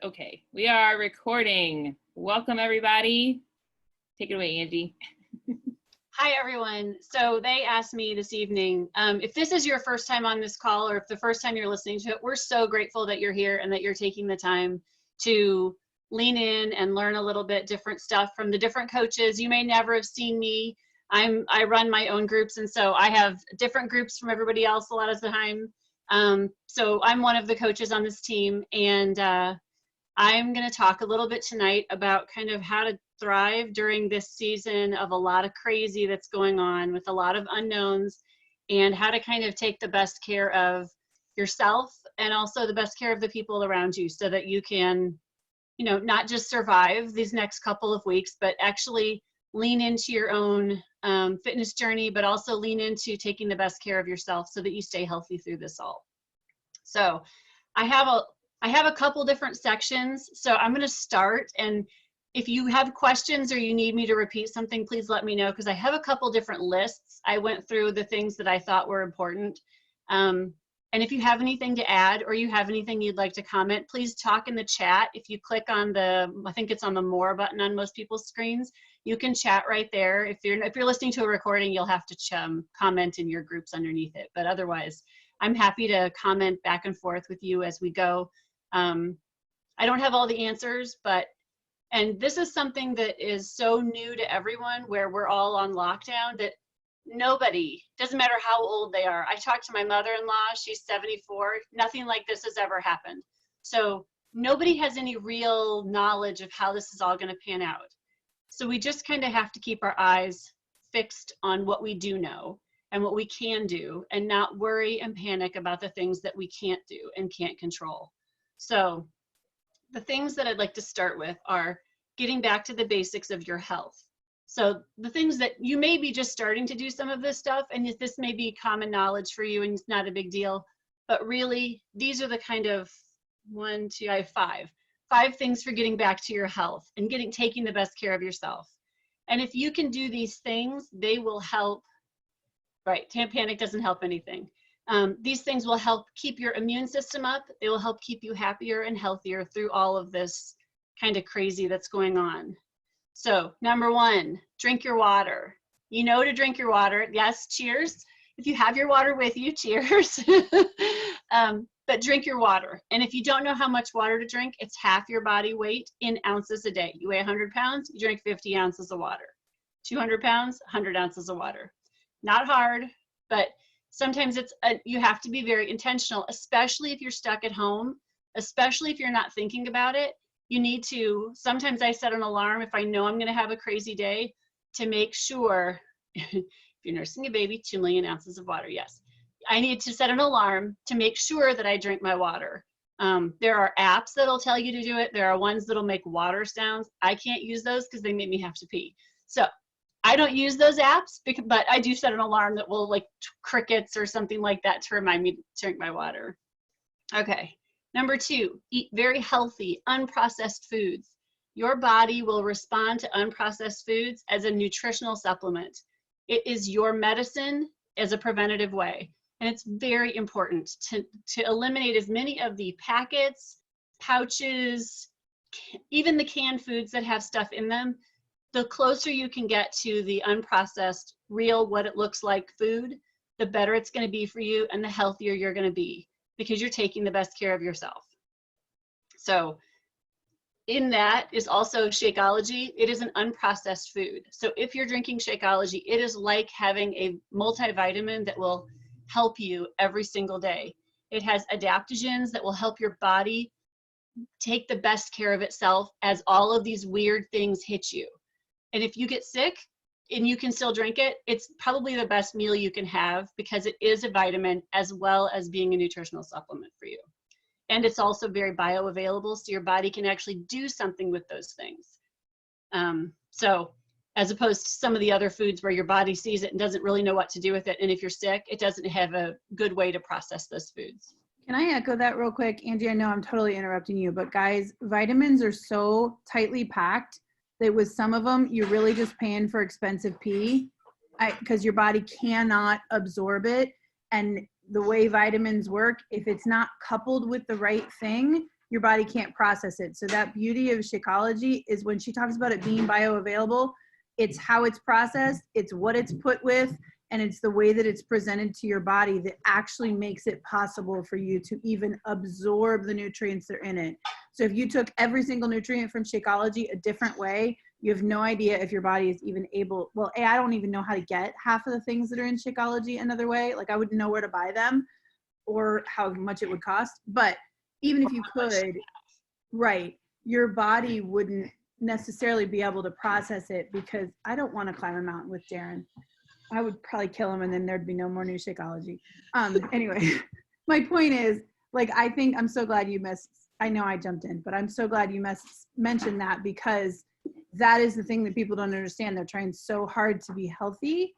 Okay, we are recording. Welcome, everybody. Take it away, Angie. Hi, everyone. So they asked me this evening, if this is your first time on this call or if the first time you're listening to it, we're so grateful that you're here and that you're taking the time to lean in and learn a little bit different stuff from the different coaches. You may never have seen me. I run my own groups, and so I have different groups from everybody else a lot of the time. So I'm one of the coaches on this team, and I'm going to talk a little bit tonight about kind of how to thrive during this season of a lot of crazy that's going on with a lot of unknowns, and how to kind of take the best care of yourself and also the best care of the people around you so that you can, you know, not just survive these next couple of weeks, but actually lean into your own fitness journey, but also lean into taking the best care of yourself so that you stay healthy through this all. So I have a couple different sections, so I'm going to start, and if you have questions or you need me to repeat something, please let me know, because I have a couple different lists. I went through the things that I thought were important. And if you have anything to add or you have anything you'd like to comment, please talk in the chat. If you click on the, I think it's on the more button on most people's screens, you can chat right there. If you're listening to a recording, you'll have to comment in your groups underneath it. But otherwise, I'm happy to comment back and forth with you as we go. I don't have all the answers, and this is something that is so new to everyone, where we're all on lockdown, that nobody, doesn't matter how old they are. I talked to my mother-in-law, she's 74, nothing like this has ever happened. So nobody has any real knowledge of how this is all going to pan out. So we just kind of have to keep our eyes fixed on what we do know and what we can do, and not worry and panic about the things that we can't do and can't control. So the things that I'd like to start with are getting back to the basics of your health. So the things that you may be just starting to do some of this stuff, and this may be common knowledge for you and it's not a big deal, but really these are the kind of I have five things for getting back to your health and taking the best care of yourself. And if you can do these things, they will help. Right, panic doesn't help anything. These things will help keep your immune system up. They will help keep you happier and healthier through all of this kind of crazy that's going on. So number one, drink your water. You know to drink your water. Yes, cheers. If you have your water with you, cheers. But drink your water. And if you don't know how much water to drink, it's half your body weight in ounces a day. You weigh 100 pounds, you drink 50 ounces of water. 200 pounds, 100 ounces of water. Not hard, but sometimes you have to be very intentional, especially if you're stuck at home, especially if you're not thinking about it. You need to, sometimes I set an alarm if I know I'm going to have a crazy day, to make sure, if you're nursing a baby, 2 million ounces of water, yes. I need to set an alarm to make sure that I drink my water. There are apps that'll tell you to do it. There are ones that'll make water sounds. I can't use those because they make me have to pee. So I don't use those apps, but I do set an alarm that will, like crickets or something like that, to remind me to drink my water. Okay, number two, eat very healthy, unprocessed foods. Your body will respond to unprocessed foods as a nutritional supplement. It is your medicine as a preventative way. And it's very important to eliminate as many of the packets, pouches, even the canned foods that have stuff in them. The closer you can get to the unprocessed, real, what it looks like food, the better it's going to be for you and the healthier you're going to be, because you're taking the best care of yourself. So in that is also Shakeology. It is an unprocessed food. So if you're drinking Shakeology, it is like having a multivitamin that will help you every single day. It has adaptogens that will help your body take the best care of itself as all of these weird things hit you. And if you get sick and you can still drink it, it's probably the best meal you can have, because it is a vitamin as well as being a nutritional supplement for you. And it's also very bioavailable, so your body can actually do something with those things. So as opposed to some of the other foods where your body sees it and doesn't really know what to do with it. And if you're sick, it doesn't have a good way to process those foods. Can I echo that real quick? Angie, I know I'm totally interrupting you, but guys, vitamins are so tightly packed that with some of them, you're really just paying for expensive pee, because your body cannot absorb it. And the way vitamins work, if it's not coupled with the right thing, your body can't process it. So that beauty of Shakeology is when she talks about it being bioavailable, it's how it's processed, it's what it's put with, and it's the way that it's presented to your body that actually makes it possible for you to even absorb the nutrients that are in it. So if you took every single nutrient from Shakeology a different way, you have no idea if your body is even able, well, I don't even know how to get half of the things that are in Shakeology another way. Like I wouldn't know where to buy them or how much it would cost. But even if you could, right, your body wouldn't necessarily be able to process it, because I don't want to climb a mountain with Darren. I would probably kill him and then there'd be no more new Shakeology. Anyway, my point is, like, I think I'm so glad you I know I jumped in, but I'm so glad you mentioned that, because that is the thing that people don't understand. They're trying so hard to be healthy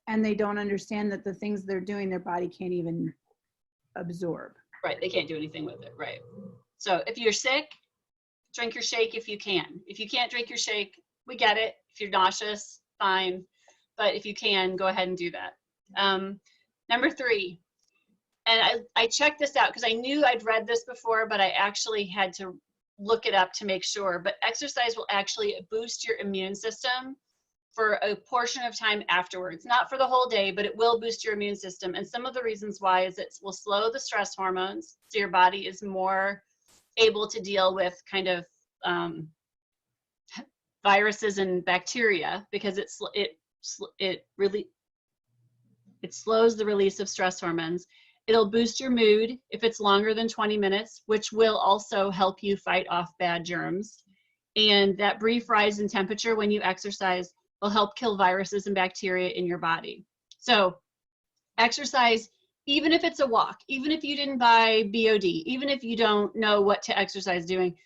and they don't understand that the things they're doing, their body can't even absorb. Right, they can't do anything with it, right? So if you're sick, drink your shake if you can. If you can't drink your shake, we get it. If you're nauseous, fine. But if you can, go ahead and do that. Number 3, and I checked this out because I knew I'd read this before, but I actually had to look it up to make sure. But exercise will actually boost your immune system for a portion of time afterwards. Not for the whole day, but it will boost your immune system. And some of the reasons why is it will slow the stress hormones, so your body is more able to deal with kind of viruses and bacteria, because it slows the release of stress hormones. It'll boost your mood if it's longer than 20 minutes, which will also help you fight off bad germs. And that brief rise in temperature when you exercise will help kill viruses and bacteria in your body. So exercise, even if it's a walk, even if you didn't buy BOD, even if you don't know what to exercise doing,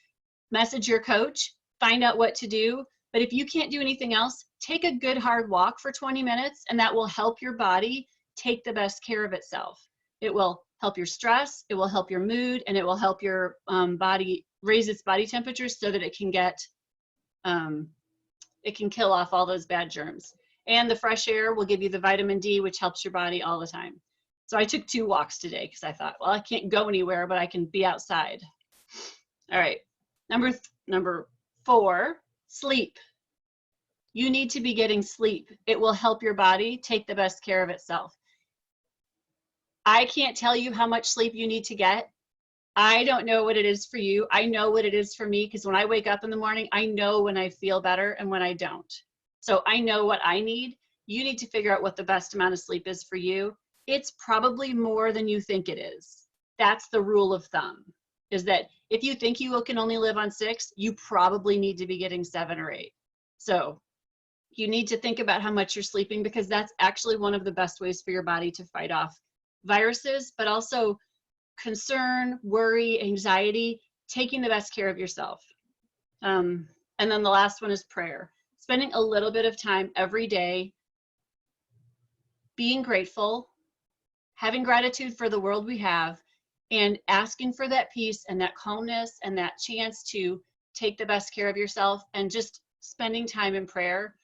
message your coach, find out what to do. But if you can't do anything else, take a good hard walk for 20 minutes, and that will help your body take the best care of itself. It will help your stress, it will help your mood, and it will help your body raise its body temperature so that it can kill off all those bad germs. And the fresh air will give you the vitamin D, which helps your body all the time. So I took 2 walks today because I thought, well, I can't go anywhere, but I can be outside. All right, number 4, sleep. You need to be getting sleep. It will help your body take the best care of itself. I can't tell you how much sleep you need to get. I don't know what it is for you. I know what it is for me, because when I wake up in the morning, I know when I feel better and when I don't. So I know what I need. You need to figure out what the best amount of sleep is for you. It's probably more than you think it is. That's the rule of thumb, is that if you think you can only live on 6, you probably need to be getting 7 or 8. So you need to think about how much you're sleeping, because that's actually one of the best ways for your body to fight off viruses, but also concern, worry, anxiety, taking the best care of yourself. And then the last one is prayer. Spending a little bit of time every day being grateful, having gratitude for the world we have, and asking for that peace and that calmness and that chance to take the best care of yourself, and just spending time in prayer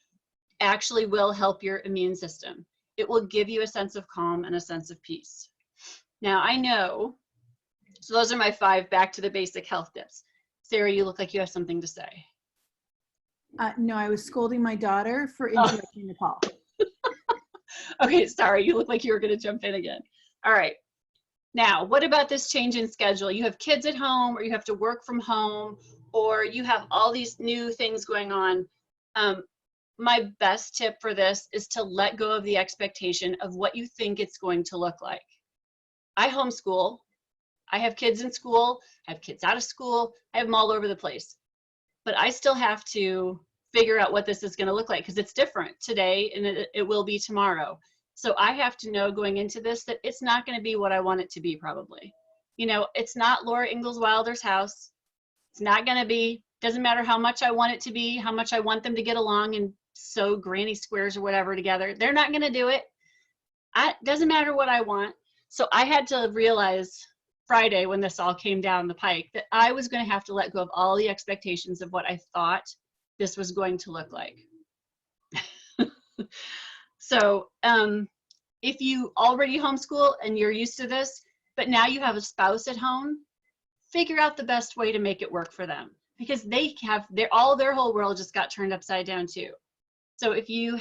actually will help your immune system. It will give you a sense of calm and a sense of peace. Now, I know, so those are my 5 back to the basic health tips. Sarah, you look like you have something to say. No, I was scolding my daughter for interrupting the call. Okay, sorry, you look like you were going to jump in again. All right. Now, what about this change in schedule? You have kids at home, or you have to work from home, or you have all these new things going on. My best tip for this is to let go of the expectation of what you think it's going to look like. I homeschool. I have kids in school. I have kids out of school. I have them all over the place. But I still have to figure out what this is going to look like, because it's different today and it will be tomorrow. So I have to know going into this that it's not going to be what I want it to be, probably. You know, it's not Laura Ingalls Wilder's house. It's not going to be, doesn't matter how much I want it to be, how much I want them to get along and sew granny squares or whatever together. They're not going to do it. Doesn't matter what I want. So I had to realize Friday, when this all came down the pike, that I was going to have to let go of all the expectations of what I thought this was going to look like. So if you already homeschool and you're used to this, but now you have a spouse at home, figure out the best way to make it work for them, because they have their whole world just got turned upside down too. So if you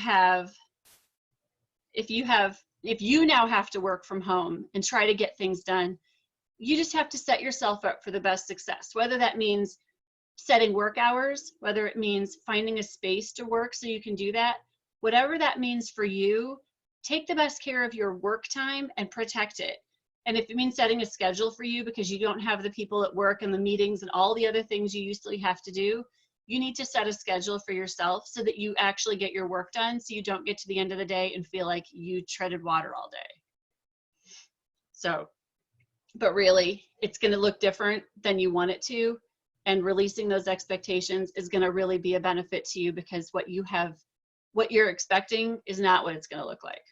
now have to work from home and try to get things done, you just have to set yourself up for the best success, whether that means setting work hours, whether it means finding a space to work so you can do that, whatever that means for you, take the best care of your work time and protect it. And if it means setting a schedule for you because you don't have the people at work and the meetings and all the other things you usually have to do, you need to set a schedule for yourself so that you actually get your work done, so you don't get to the end of the day and feel like you treaded water all day. So, but really, it's going to look different than you want it to, and releasing those expectations is going to really be a benefit to you, because what you're expecting is not what it's going to look like.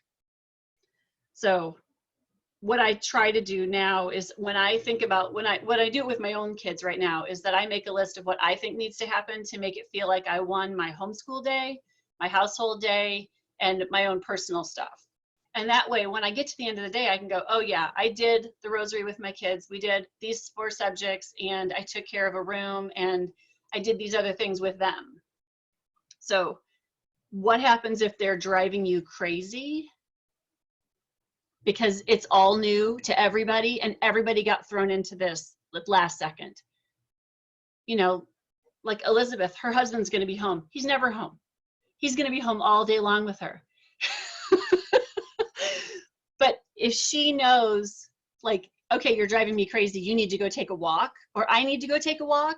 So what I try to do now is, when I think about what I do with my own kids right now, is that I make a list of what I think needs to happen to make it feel like I won my homeschool day, my household day, and my own personal stuff. And that way, when I get to the end of the day, I can go, oh yeah, I did the rosary with my kids. We did these 4 subjects, and I took care of a room, and I did these other things with them. So what happens if they're driving you crazy? Because it's all new to everybody, and everybody got thrown into this last second. You know, like Elizabeth, her husband's going to be home. He's never home. He's going to be home all day long with her. But if she knows, like, okay, you're driving me crazy, you need to go take a walk, or I need to go take a walk,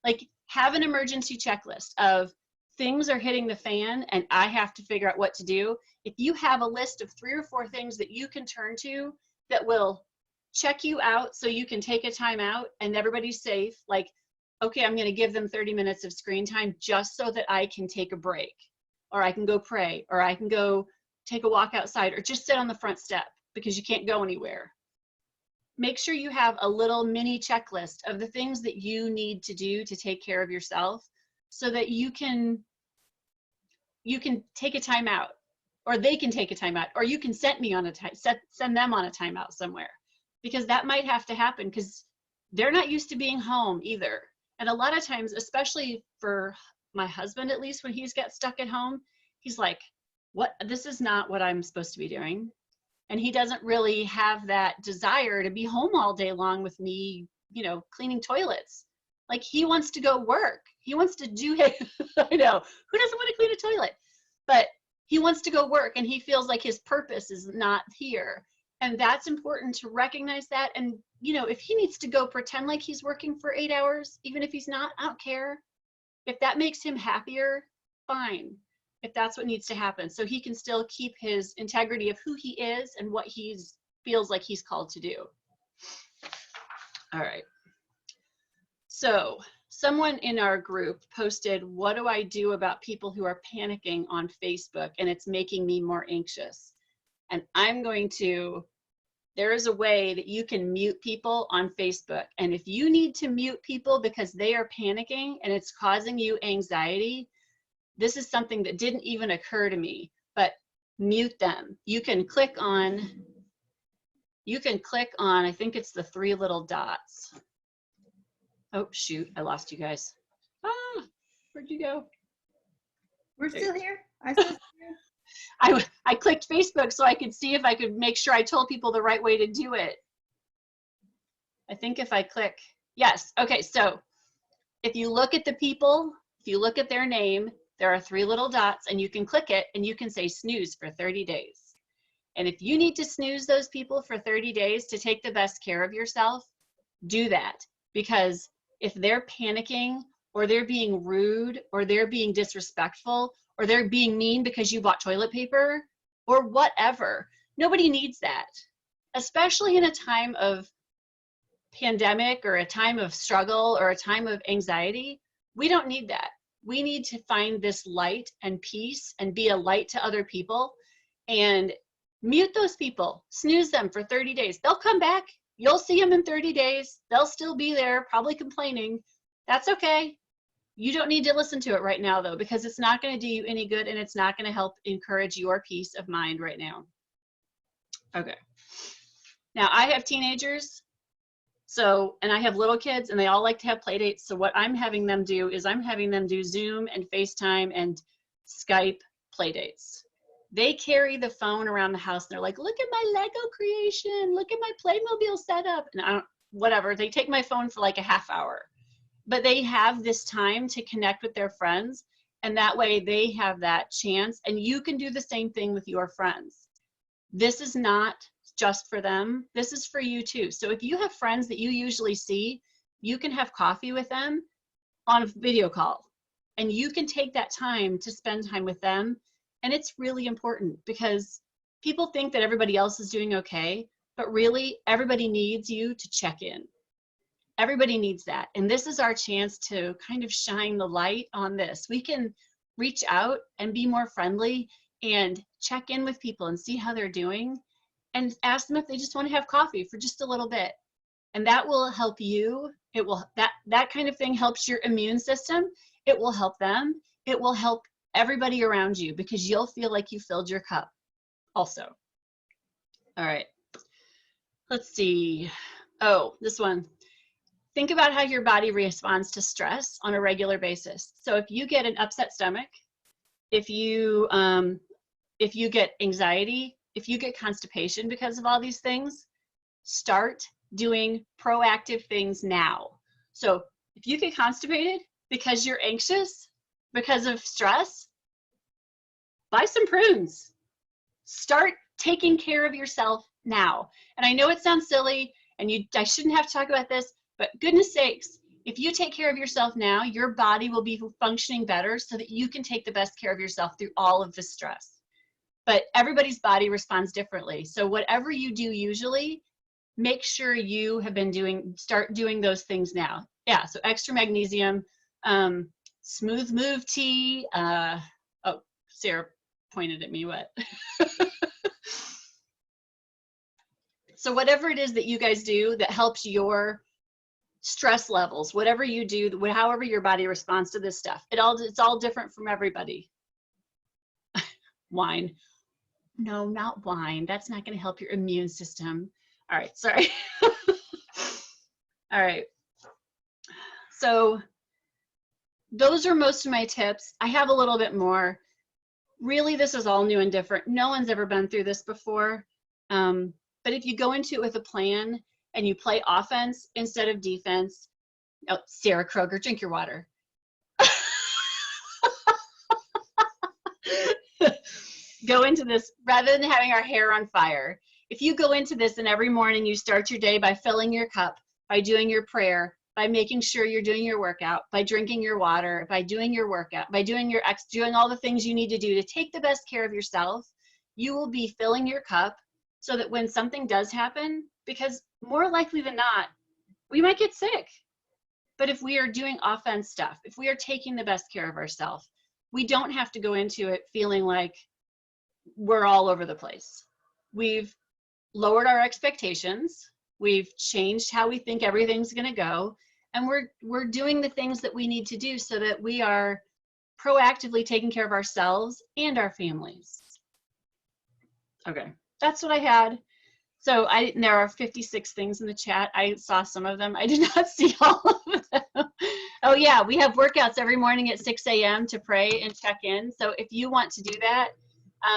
like, have an emergency checklist of things are hitting the fan and I have to figure out what to do. If you have a list of 3 or 4 things that you can turn to that will check you out so you can take a time out and everybody's safe, like, okay, I'm going to give them 30 minutes of screen time just so that I can take a break, or I can go pray, or I can go take a walk outside, or just sit on the front step because you can't go anywhere. Make sure you have a little mini checklist of the things that you need to do to take care of yourself, so that you can take a time out, or they can take a time out, or you can send them on a timeout somewhere, because that might have to happen, because they're not used to being home either. And a lot of times, especially for my husband, at least when he's got stuck at home, he's like, what, this is not what I'm supposed to be doing. And he doesn't really have that desire to be home all day long with me, you know, cleaning toilets. Like, he wants to go work. He wants to do it. I know, who doesn't want to clean a toilet? But he wants to go work, and he feels like his purpose is not here. And that's important to recognize that. And, you know, if he needs to go pretend like he's working for 8 hours, even if he's not, I don't care. If that makes him happier, fine. If that's what needs to happen, so he can still keep his integrity of who he is and what he feels like he's called to do. All right. So someone in our group posted, what do I do about people who are panicking on Facebook and it's making me more anxious? And I'm going to, there is a way that you can mute people on Facebook. And if you need to mute people because they are panicking and it's causing you anxiety, this is something that didn't even occur to me, but mute them. You can click on, I think it's the 3 little dots. Oh, shoot, I lost you guys. Ah, where'd you go? We're still here. I still here. I clicked Facebook so I could see if I could make sure I told people the right way to do it. I think if I click, yes, okay, so if you look at the people, if you look at their name, there are 3 little dots, and you can click it and you can say snooze for 30 days. And if you need to snooze those people for 30 days to take the best care of yourself, do that. Because if they're panicking, or they're being rude, or they're being disrespectful, or they're being mean because you bought toilet paper, or whatever, nobody needs that. Especially in a time of pandemic, or a time of struggle, or a time of anxiety, we don't need that. We need to find this light and peace and be a light to other people, and mute those people, snooze them for 30 days. They'll come back. You'll see them in 30 days. They'll still be there, probably complaining. That's okay. You don't need to listen to it right now, though, because it's not going to do you any good, and it's not going to help encourage your peace of mind right now. Okay. Now, I have teenagers, So, and I have little kids and they all like to have play dates. So what I'm having them do is I'm having them do Zoom and FaceTime and Skype play dates. They carry the phone around the house and they're like, look at my Lego creation, look at my Playmobil setup. And I don't, whatever, they take my phone for like a half hour. But they have this time to connect with their friends. And that way they have that chance. And you can do the same thing with your friends. This is not just for them. This is for you too. So if you have friends that you usually see, you can have coffee with them on a video call. And you can take that time to spend time with them. And it's really important because people think that everybody else is doing okay, but really everybody needs you to check in. Everybody needs that. And this is our chance to kind of shine the light on this. We can reach out and be more friendly and check in with people and see how they're doing and ask them if they just want to have coffee for just a little bit. And that will help you. It will, that kind of thing helps your immune system. It will help them. It will help everybody around you because you'll feel like you filled your cup also. All right. Let's see. Oh, this one. Think about how your body responds to stress on a regular basis. So if you get an upset stomach, if you get anxiety, if you get constipation because of all these things, start doing proactive things now. So if you get constipated because you're anxious, because of stress, buy some prunes. Start taking care of yourself now. And I know it sounds silly and I shouldn't have to talk about this, but goodness sakes, if you take care of yourself now, your body will be functioning better so that you can take the best care of yourself through all of the stress. But everybody's body responds differently. So whatever you do usually, make sure you have been start doing those things now. Yeah, so extra magnesium, smooth move tea. Oh, Sarah pointed at me, what? So whatever it is that you guys do that helps your stress levels, whatever you do, however your body responds to this stuff, it's all different from everybody. Wine. No, not wine. That's not going to help your immune system. All right, sorry. All right. So those are most of my tips. I have a little bit more. Really, this is all new and different. No one's ever been through this before. But if you go into it with a plan and you play offense instead of defense, oh, Sarah Kroger, drink your water. Go into this rather than having our hair on fire. If you go into this and every morning you start your day by filling your cup, by doing your prayer, by making sure you're doing your workout, by drinking your water, by doing your workout, by doing all the things you need to do to take the best care of yourself, you will be filling your cup so that when something does happen, because more likely than not, we might get sick. But if we are doing offense stuff, if we are taking the best care of ourselves, we don't have to go into it feeling like we're all over the place. We've lowered our expectations. We've changed how we think everything's going to go. And we're doing the things that we need to do so that we are proactively taking care of ourselves and our families. Okay, that's what I had. So there are 56 things in the chat. I saw some of them. I did not see all of them. Oh yeah, we have workouts every morning at 6 a.m. to pray and check in. So if you want to do that,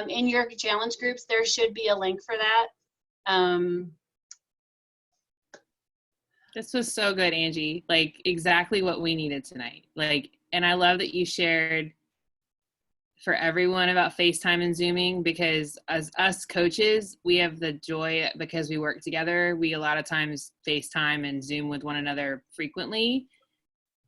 in your challenge groups, there should be a link for that. This was so good, Angie. Like exactly what we needed tonight. Like, and I love that you shared for everyone about FaceTime and Zooming, because as us coaches, we have the joy because we work together. We a lot of times FaceTime and Zoom with one another frequently,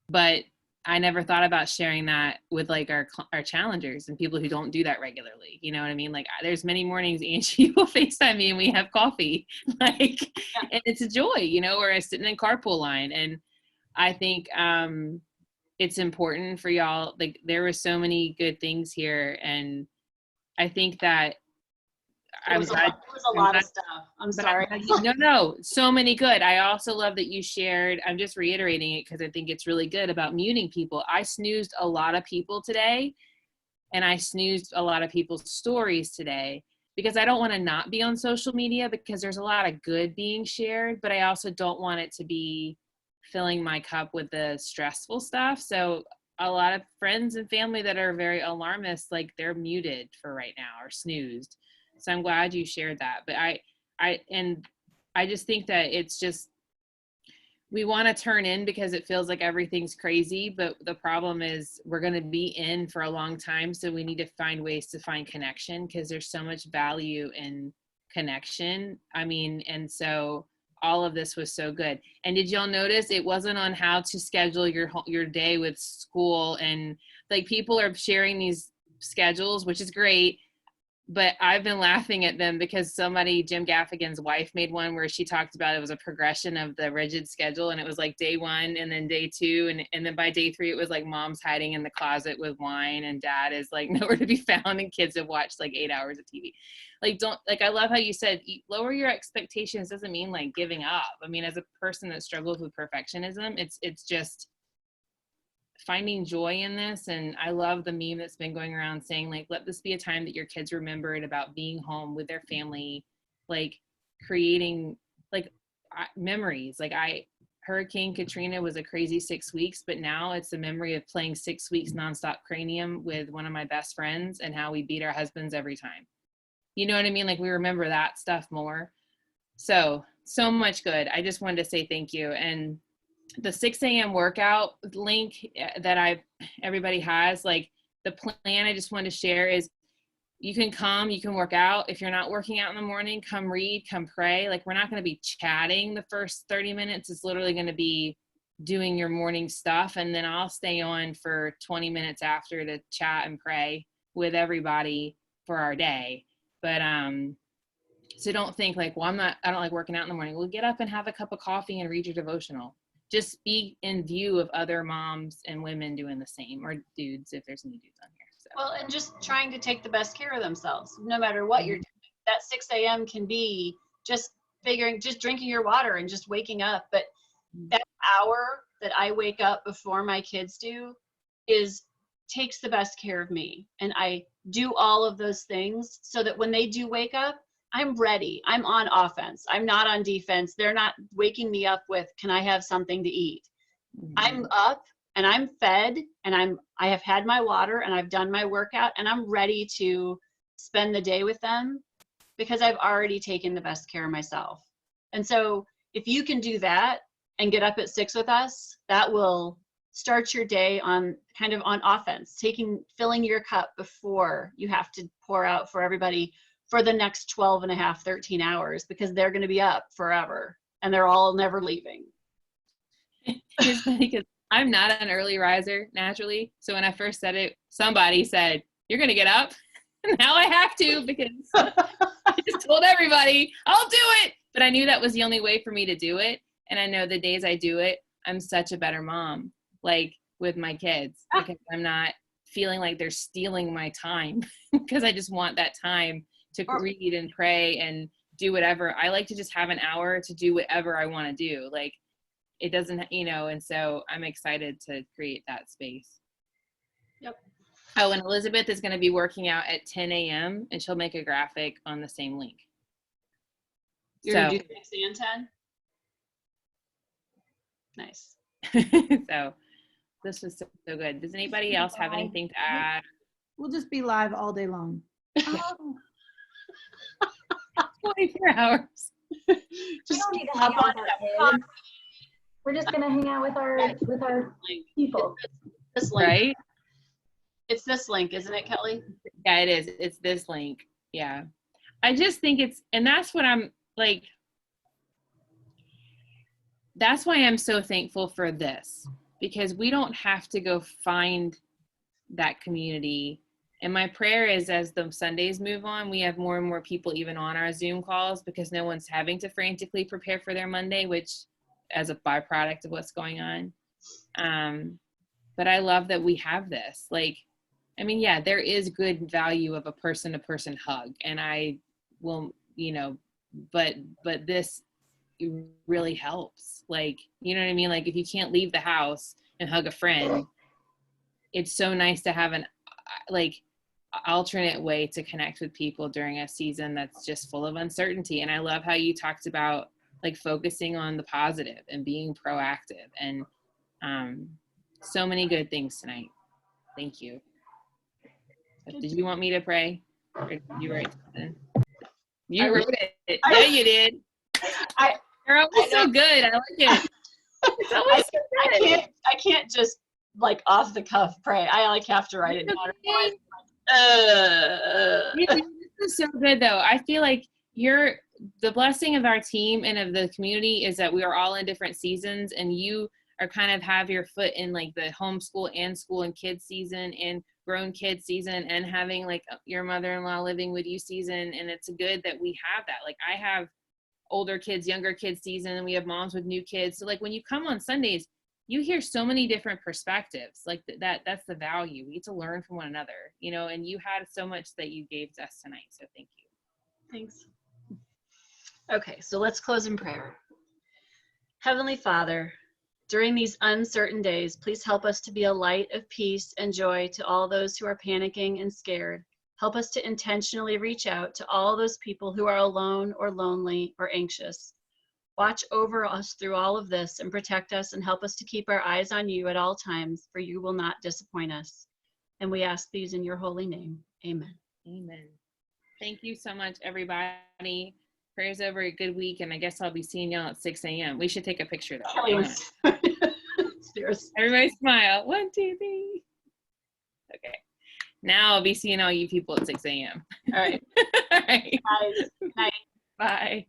but I never thought about sharing that with like our challengers and people who don't do that regularly. You know what I mean? Like there's many mornings Angie will FaceTime me and we have coffee, like, yeah. And it's a joy, you know, or I sitting in carpool line. And I think it's important for y'all. Like there were so many good things here. And I think that It was a lot of stuff. I'm sorry. No, so many good. I also love that you shared, I'm just reiterating it because I think it's really good about muting people. I snoozed a lot of people today and I snoozed a lot of people's stories today. because I don't want to not be on social media because there's a lot of good being shared, but I also don't want it to be filling my cup with the stressful stuff. So a lot of friends and family that are very alarmist, like they're muted for right now or snoozed. So I'm glad you shared that. But I just think that it's just, we want to turn in because it feels like everything's crazy, but the problem is we're going to be in for a long time. So we need to find ways to find connection because there's so much value in connection. I mean, and so all of this was so good. And did y'all notice it wasn't on how to schedule your day with school, and like people are sharing these schedules, which is great. But I've been laughing at them because Jim Gaffigan's wife made one where she talked about it was a progression of the rigid schedule. And it was like day 1 and then day 2. And then by day 3, it was like mom's hiding in the closet with wine and dad is like nowhere to be found and kids have watched like 8 hours of TV. I love how you said lower your expectations doesn't mean like giving up. I mean, as a person that struggles with perfectionism, it's just finding joy in this. And I love the meme that's been going around saying like, let this be a time that your kids remember it about being home with their family, like creating like memories. Like Hurricane Katrina was a crazy 6 weeks, but now it's a memory of playing 6 weeks nonstop cranium with one of my best friends and how we beat our husbands every time. You know what I mean? Like we remember that stuff more. So much good. I just wanted to say thank you. And the 6 a.m. workout link that everybody has, like the plan I just wanted to share is you can work out. If you're not working out in the morning, come read, come pray. Like we're not going to be chatting the first 30 minutes. It's literally going to be doing your morning stuff. And then I'll stay on for 20 minutes after to chat and pray with everybody for our day. But, so don't think like, well, I don't like working out in the morning. Well, get up and have a cup of coffee and read your devotional. Just be in view of other moms and women doing the same, or dudes if there's any dudes on here. So. Well, and just trying to take the best care of themselves, no matter what you're doing. That 6 a.m. can be just drinking your water and just waking up. But that hour that I wake up before my kids do takes the best care of me. And I do all of those things so that when they do wake up, I'm ready. I'm on offense. I'm not on defense. They're not waking me up with, can I have something to eat? Mm-hmm. I'm up and I'm fed and I have had my water and I've done my workout and I'm ready to spend the day with them because I've already taken the best care of myself. And so if you can do that and get up at 6 with us, that will start your day on offense, filling your cup before you have to pour out for everybody for the next 12 and a half, 13 hours, because they're going to be up forever and they're all never leaving. It's funny because I'm not an early riser naturally. So when I first said it, somebody said, you're going to get up. Now I have to because I just told everybody I'll do it. But I knew that was the only way for me to do it. And I know the days I do it, I'm such a better mom, like with my kids, because I'm not feeling like they're stealing my time because I just want that time to read and pray and do whatever. I like to just have an hour to do whatever I want to do. Like it doesn't, and so I'm excited to create that space. Yep. Oh, and Elizabeth is going to be working out at 10 a.m. and she'll make a graphic on the same link. You're going to do 6 and 10? Nice. So this was so good. Does anybody else have anything to add? We'll just be live all day long. 24 hours. We don't need to hang out with our kids. We're just gonna hang out with our people. This link. Right? It's this link, isn't it, Kelly? Yeah, it is. It's this link. Yeah. I just think and that's what I'm like, that's why I'm so thankful for this, because we don't have to go find that community. And my prayer is as the Sundays move on, we have more and more people even on our Zoom calls because no one's having to frantically prepare for their Monday, which as a byproduct of what's going on. But I love that we have this. Like, I mean, yeah, there is good value of a person-to-person hug. And I will, but this really helps. Like, you know what I mean? Like if you can't leave the house and hug a friend, it's so nice to have alternate way to connect with people during a season that's just full of uncertainty. And I love how you talked about like focusing on the positive and being proactive, and so many good things tonight. Thank you. Did you want me to pray? Or did you write something? You wrote it. Yeah, you did. You're always so good. I like it. It's always so good. I can't just like off the cuff pray. I like have to write it down. This is so good though. I feel like the blessing of our team and of the community is that we are all in different seasons, and you are kind of have your foot in like the homeschool and school and kids season and grown kids season, and having like your mother-in-law living with you season. And it's good that we have that. Like I have older kids, younger kids season, and we have moms with new kids. So like when you come on Sundays, you hear so many different perspectives. Like that's the value. We get to learn from one another, you know, and you had so much that you gave to us tonight. So thank you. Thanks. Okay, so let's close in prayer. Heavenly Father, during these uncertain days, please help us to be a light of peace and joy to all those who are panicking and scared. Help us to intentionally reach out to all those people who are alone or lonely or anxious. Watch over us through all of this and protect us, and help us to keep our eyes on you at all times, for you will not disappoint us. And we ask these in your holy name. Amen. Amen. Thank you so much, everybody. Prayers over a good week, and I guess I'll be seeing y'all at 6 a.m. We should take a picture though. Everybody smile. 1, 2, 3. Okay. Now I'll be seeing all you people at 6 a.m. All right. All right. Guys, good night. Bye.